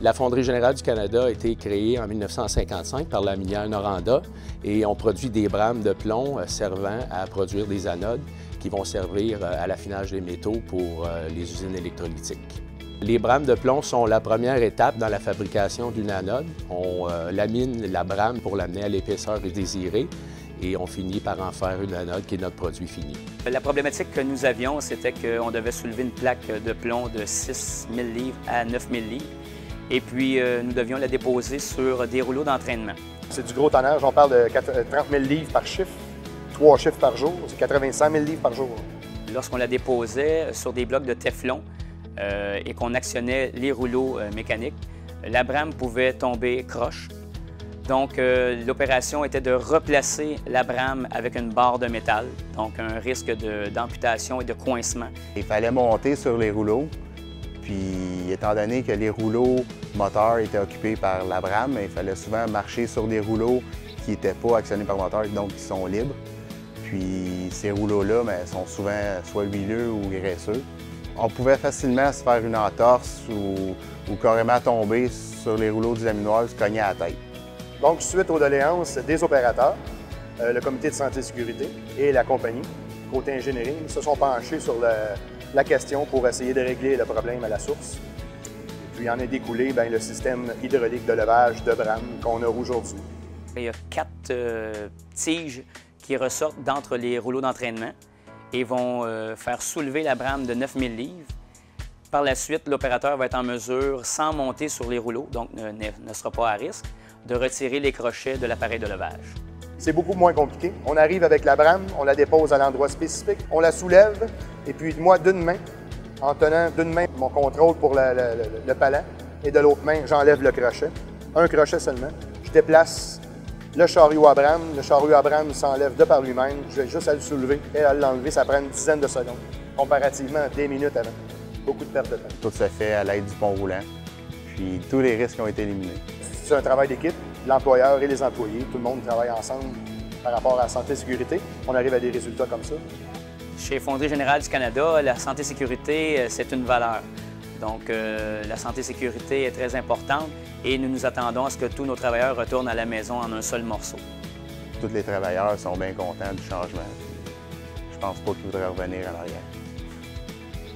La Fonderie générale du Canada a été créée en 1955 par la minière Noranda et on produit des brames de plomb servant à produire des anodes qui vont servir à l'affinage des métaux pour les usines électrolytiques. Les brames de plomb sont la première étape dans la fabrication d'une anode. On lamine la brame pour l'amener à l'épaisseur désirée et on finit par en faire une anode qui est notre produit fini. La problématique que nous avions, c'était qu'on devait soulever une plaque de plomb de 6 000 livres à 9 000 livres. Et puis, nous devions la déposer sur des rouleaux d'entraînement. C'est du gros tonnage. On parle de 30 000 livres par chiffre, 3 chiffres par jour. C'est 85 000 livres par jour. Lorsqu'on la déposait sur des blocs de téflon et qu'on actionnait les rouleaux mécaniques, la brame pouvait tomber croche. Donc, l'opération était de replacer la brame avec une barre de métal, donc un risque d'amputation et de coincement. Il fallait monter sur les rouleaux, puis étant donné que les rouleaux moteurs étaient occupés par la brame, il fallait souvent marcher sur des rouleaux qui n'étaient pas actionnés par moteur, donc qui sont libres. Puis ces rouleaux-là sont souvent soit huileux ou graisseux. On pouvait facilement se faire une entorse ou carrément tomber sur les rouleaux du laminoir, se cogner à la tête. Donc, suite aux doléances des opérateurs, le comité de santé et sécurité et la compagnie, côté ingénierie, se sont penchés sur la question pour essayer de régler le problème à la source. Et puis, en est découlé le système hydraulique de levage de brame qu'on a aujourd'hui. Il y a 4 tiges qui ressortent d'entre les rouleaux d'entraînement et vont faire soulever la brame de 9 000 livres. Par la suite, l'opérateur va être en mesure, sans monter sur les rouleaux, donc ne sera pas à risque, de retirer les crochets de l'appareil de levage. C'est beaucoup moins compliqué. On arrive avec la brame, on la dépose à l'endroit spécifique, on la soulève, et puis moi, d'une main, en tenant d'une main mon contrôle pour le palan, et de l'autre main, j'enlève le crochet. Un crochet seulement. Je déplace le chariot à brame. Le chariot à brame s'enlève de par lui-même. J'ai juste à le soulever et à l'enlever. Ça prend une dizaine de secondes, comparativement à des minutes avant. Beaucoup de perte de temps. Tout se fait à l'aide du pont roulant, puis tous les risques ont été éliminés. C'est un travail d'équipe, l'employeur et les employés. Tout le monde travaille ensemble par rapport à la santé et sécurité. On arrive à des résultats comme ça. Chez Fonderie générale du Canada, la santé et sécurité, c'est une valeur. Donc, la santé et sécurité est très importante et nous nous attendons à ce que tous nos travailleurs retournent à la maison en un seul morceau. Tous les travailleurs sont bien contents du changement. Je pense pas qu'ils voudraient revenir en arrière.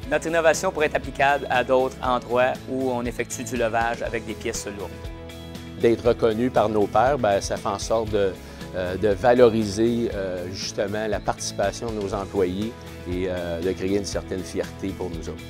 Notre innovation pourrait être applicable à d'autres endroits où on effectue du levage avec des pièces lourdes. D'être reconnu par nos pairs, ça fait en sorte de valoriser justement la participation de nos employés et de créer une certaine fierté pour nous autres.